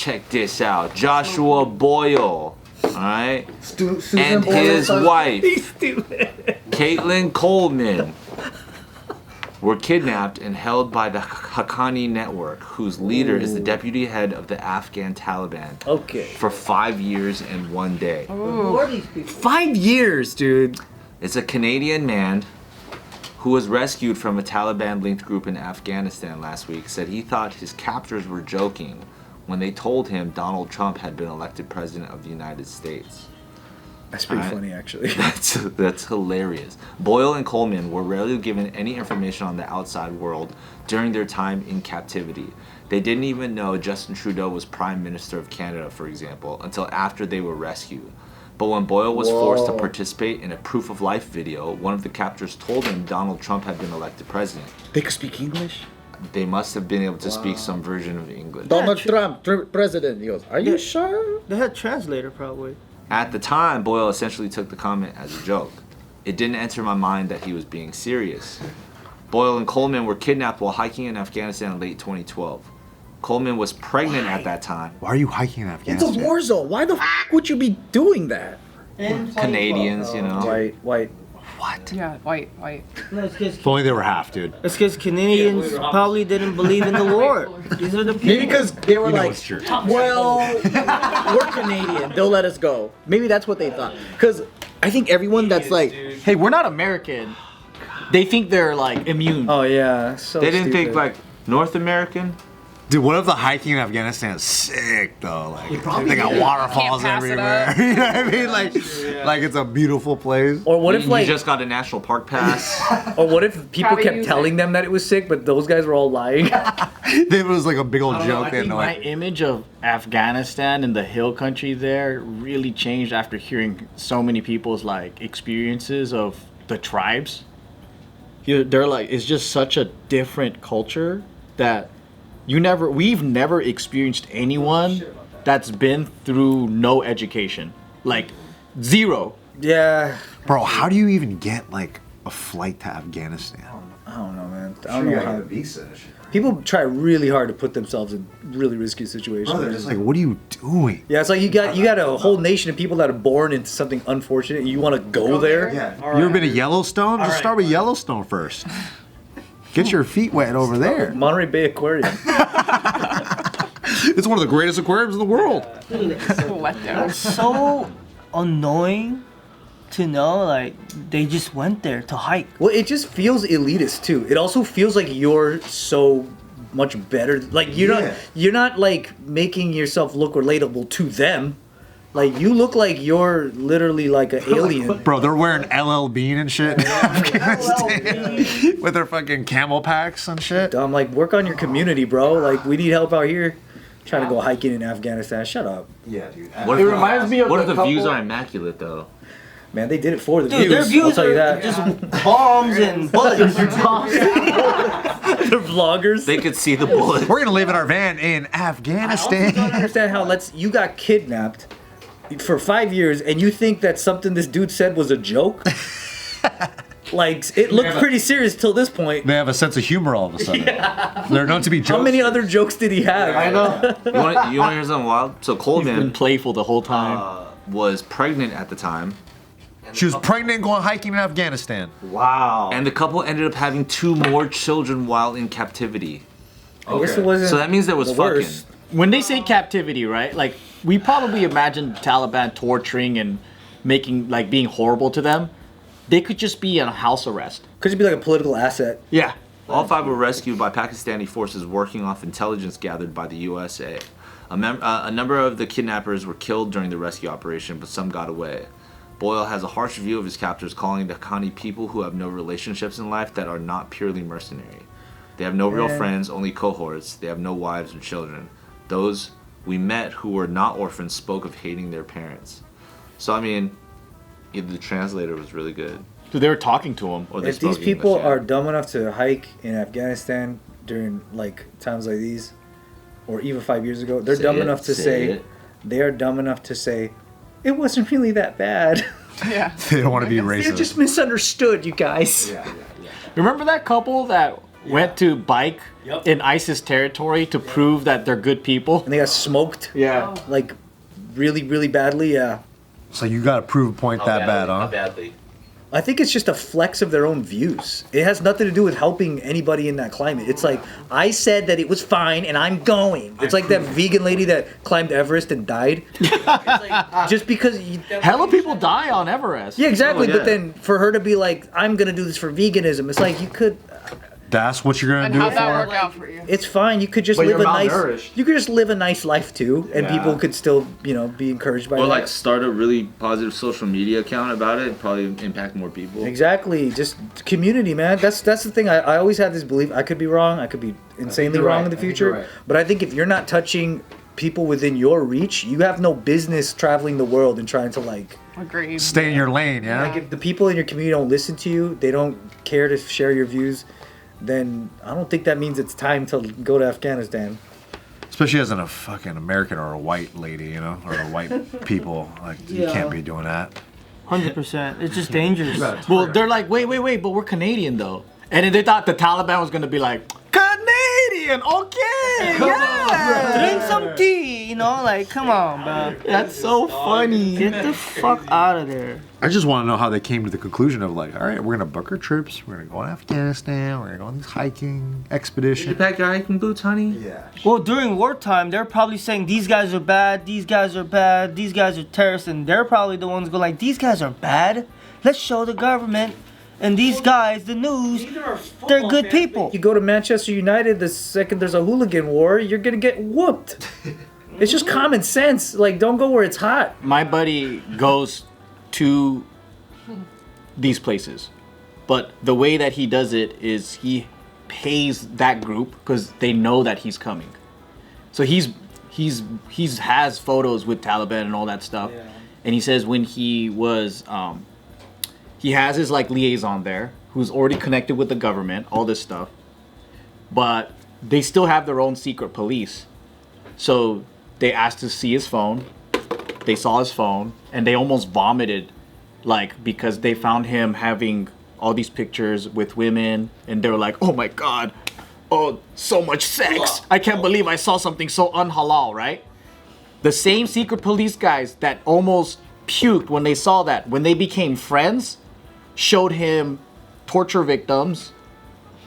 check this out. Joshua Boyle, all right, and Boyle his son. wife, Caitlin Coleman, were kidnapped and held by the Haqqani network, whose leader is the deputy head of the Afghan Taliban. Okay. For 5 years and 1 day. Who are these people? 5 years, dude. It's a Canadian man who was rescued from a Taliban-linked group in Afghanistan last week, said he thought his captors were joking when they told him Donald Trump had been elected president of the United States. That's pretty funny, actually. That's hilarious. Boyle and Coleman were rarely given any information on the outside world during their time in captivity. They didn't even know Justin Trudeau was Prime Minister of Canada, for example, until after they were rescued. But when Boyle was forced to participate in a proof of life video, one of the captors told him Donald Trump had been elected president. They could speak English? They must have been able to speak some version of English. Donald Trump, president. He goes, are you sure? They had a translator, probably. At the time, Boyle essentially took the comment as a joke. It didn't enter my mind that he was being serious. Boyle and Coleman were kidnapped while hiking in Afghanistan in late 2012. Coleman was pregnant at that time. Why are you hiking in Afghanistan? It's a war zone. Why the would you be doing that? Canadians, you know. White. What? Yeah, white. No, it's because If only they were half, dude. Canadians probably didn't believe in the war. These are the people. Maybe because they were You know like, it's true. well, we're Canadian. They'll let us go. Maybe that's what they thought. Because I think everyone that's like, hey, we're not American. They think they're like immune. Oh yeah, so They didn't think stupid. like North American. Dude, what if the hiking in Afghanistan is sick though? Like they got Can't waterfalls pass it everywhere. up. You know what I mean? Like it's a beautiful place. Or what if You like, just got a national park pass. Or what if people Probably kept use telling it. them that it was sick, but those guys were all lying? It was like a big old I joke. They had think no my idea. image of Afghanistan and the hill country there really changed after hearing so many people's like experiences of the tribes. They're like, it's just such a different culture that we've never experienced anyone that's been through no education, like zero. Yeah, Bro, how do you even get like a flight to Afghanistan? I don't know, man. I don't know how visa and shit. people try really hard to put themselves in really risky situations. Bro, they're just like, what are you doing? Yeah, it's like you got a whole nation of people that are born into something unfortunate, and you want to go there. Yeah. You ever been to Yellowstone? Just start with Yellowstone first. Get your feet wet over there. Monterey Bay Aquarium. It's one of the greatest aquariums in the world. Letdown. so annoying to know, like, they just went there to hike. Well, it just feels elitist too. It also feels like you're so much better. Like you're not like making yourself look relatable to them. Like you look like you're literally like an alien. Bro, they're wearing LL Bean and shit in Afghanistan with their fucking camel packs and shit. I'm like, work on your community, bro. Like we need help out here. Trying to go hiking in Afghanistan. Shut up, Yeah, dude. What It if, reminds me of what if the the views couple- are immaculate though? man. They did it for the Dude, their views. views I'll tell you are that. just bombs and bullets. They're vloggers. They could see the bullet. We're gonna live in our van in I Afghanistan. don't understand how you got kidnapped for 5 years and you think that something this dude said was a joke? Like it looked pretty serious till this point. They have a sense of humor all of a sudden. They're known to be jokes. How many other jokes did he have? I know. You want to hear something wild? So He's been Coleman playful the whole time. was pregnant at the time, She was pregnant going hiking in Afghanistan. Wow. and the couple ended up having 2 more children while in captivity. I guess it wasn't. So that means there was the fucking. worst. When they say captivity, right? Like we probably imagine Taliban torturing and making like being horrible to them. They could just be in house arrest. Could you be like a political asset? Yeah. All 5 were rescued by Pakistani forces working off intelligence gathered by the USA. A number of the kidnappers were killed during the rescue operation, but some got away. Boyle has a harsh view of his captors, calling the Haqqani people who have no relationships in life that are not purely mercenary. They have no real friends, only cohorts. They have no wives and children. Those we met who were not orphans spoke of hating their parents. So, I mean, either the translator was really good, So they were talking to him. or they If spoke these people English, yeah. are dumb enough to hike in Afghanistan during like times like these, or even 5 years ago, they're Say dumb it, enough to say say it. they are dumb enough to say it wasn't really that bad. Yeah. They don't want to be They're racist. just misunderstood, you guys. Remember that couple that went to bike in ISIS territory to prove that they're good people. And they got smoked. Yeah. Like, really, really badly. Yeah. So you got to prove a point that bad, huh? How badly? I think it's just a flex of their own views. It has nothing to do with helping anybody in that climate. It's like, I said that it was fine and I'm going. It's like that vegan lady that climbed Everest and died. It's like, just because you... Hella people die on Everest. Yeah, exactly. Oh, yeah. But then for her to be like, I'm going to do this for veganism, it's like you could... That's what you're gonna And do how'd it that for? work out for you? It's fine. You could just But live you're a nice... malnourished. You could just live a nice life too. And Yeah. people could still, you know, be encouraged by Or that. like start a really positive social media account about it. Probably impact more people. Exactly. Just community, man. That's the thing. I always had this belief. I could be wrong. I could be insanely you're wrong right. in the I think future. you're right. But I think if you're not touching people within your reach, you have no business traveling the world and trying to like... Agreed. Stay in your lane, yeah. Like if the people in your community don't listen to you, they don't care to share your views, then I don't think that means it's time to go to Afghanistan. Especially as a fucking American or a white lady, you know, or a white people. Like you can't be doing that. 100%. It's just dangerous. Well, they're like, wait, but we're Canadian though. And then they thought the Taliban was gonna be like, Canadian, okay, yeah. Drink some tea, you know, like, come on, bro. That's so funny. Get the fuck out of there. I just want to know how they came to the conclusion of like, all right, we're gonna book our trips, we're gonna go to Afghanistan, we're gonna go on this hiking You expedition. pack your hiking boots, honey? Yeah. Well, during wartime, they're probably saying these guys are bad, these guys are bad, these guys are terrorists, and they're probably the ones go like, these guys are bad. Let's show the government and these guys, the news, they're good people. You go to Manchester United, the second there's a hooligan war, you're gonna get whooped. It's just common sense. Like, don't go where it's hot. My buddy goes to these places, but the way that he does it is he pays that group because they know that he's coming. So he's has photos with Taliban and all that stuff, and he says when he was he has his like liaison there who's already connected with the government, all this stuff, but they still have their own secret police. So they asked to see his phone. They saw his phone and they almost vomited, like, because they found him having all these pictures with women and they were like, oh my God, oh, so much sex. I can't believe I saw something so unhalal, right? The same secret police guys that almost puked when they saw that, when they became friends, showed him torture victims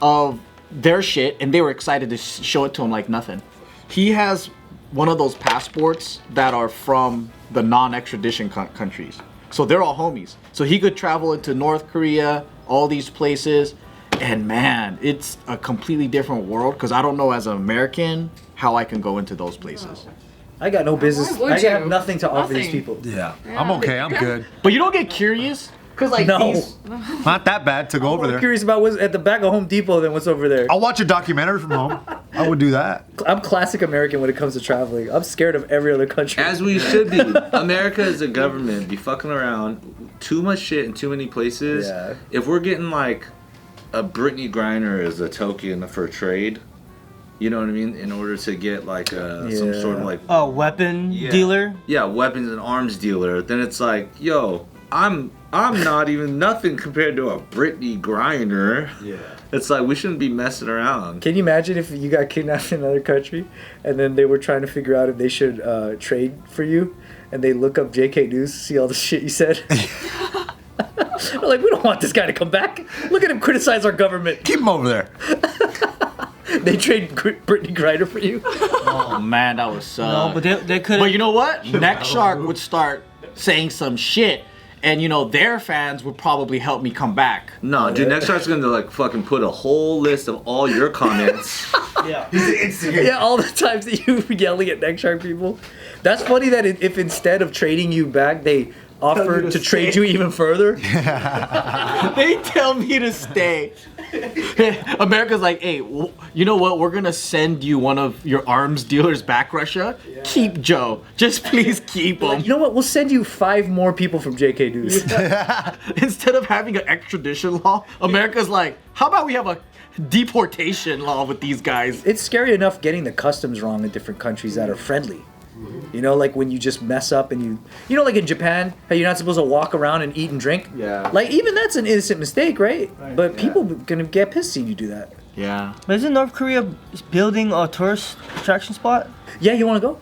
of their shit and they were excited to show it to him like nothing. He has one of those passports that are from the non-extradition countries. So they're all homies. So he could travel into North Korea, all these places, and man, it's a completely different world because I don't know as an American how I can go into those places. I got no business. Why would I have you? nothing to offer these Nothing. people. Yeah. I'm okay. I'm good. But you don't get curious? Because like No. these... Not that bad to go over I'm there. curious about what's at the back of Home Depot than what's over there. I'll watch a documentary from home. I would do that. I'm classic American when it comes to traveling. I'm scared of every other country. As we should be. America as a government be fucking around too much shit in too many places. Yeah. If we're getting like a Brittany Griner as a token for trade, you know what I mean? In order to get like some Yeah. sort of like A weapon dealer? yeah, weapons and arms dealer, then it's like, yo, I'm not even nothing compared to a Brittany Griner. Yeah. It's like we shouldn't be messing around. Can you imagine if you got kidnapped in another country and then they were trying to figure out if they should trade for you and they look up JK News to see all the shit you said? They're like, we don't want this guy to come back. Look at him criticize our government. Keep him over there. They trade Brittany Griner for you. Oh man, that was No, but they could. But you know what? Neck Shark would start saying some shit, and you know their fans would probably help me come back. No, dude, next star's gonna like fucking put a whole list of all your comments. Yeah, all the times that you were yelling at neck shark people. That's funny that if instead of trading you back, they offered to trade you even further. They tell me to stay. America's like, hey, you know what? We're gonna send you one of your arms dealers back Russia. Yeah. Keep Joe. Just please keep him. You know what? We'll send you 5 more people from JK News. Instead of having an extradition law, America's like, how about we have a deportation law with these guys? It's scary enough getting the customs wrong in different countries that are friendly. You know, like when you just mess up and you know, like in Japan, how you're not supposed to walk around and eat and drink. Yeah. Like even that's an innocent mistake, right? But people gonna get pissed seeing you do that. Yeah. But isn't North Korea building a tourist attraction spot? Yeah, you want to go?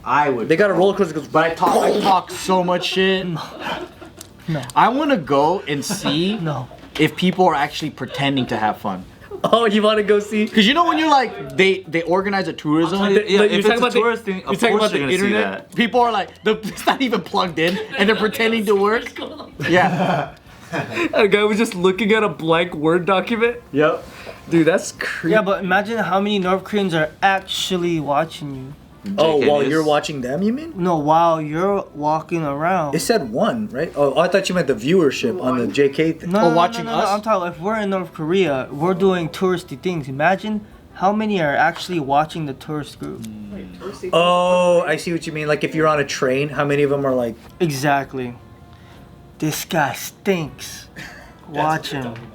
I would. They got a roller coaster that goes. But I talk so much shit. No. I want to go and see No. if people are actually pretending to have fun. Oh, you want to go see? Because you know when you're like, they organize a tourism. Yeah, You're if talking it's a about the- tourist thing, you're of talking course about you're the gonna see internet? that. People are like, it's not even plugged in, and they're pretending to work. Yeah. A guy was just looking at a blank Word document. Yep. Dude, that's creepy. Yeah, but imagine how many North Koreans are actually watching you. Oh, JK while News. you're watching them, you mean? No, while you're walking around. It said one, right? Oh, I thought you meant the viewership on the JK thing. No, watching us? I'm talking. If we're in North Korea, we're doing touristy things. Imagine how many are actually watching the tourist group. Oh, I see what you mean. Like if you're on a train, how many of them are like? Exactly. This guy stinks. Watch him.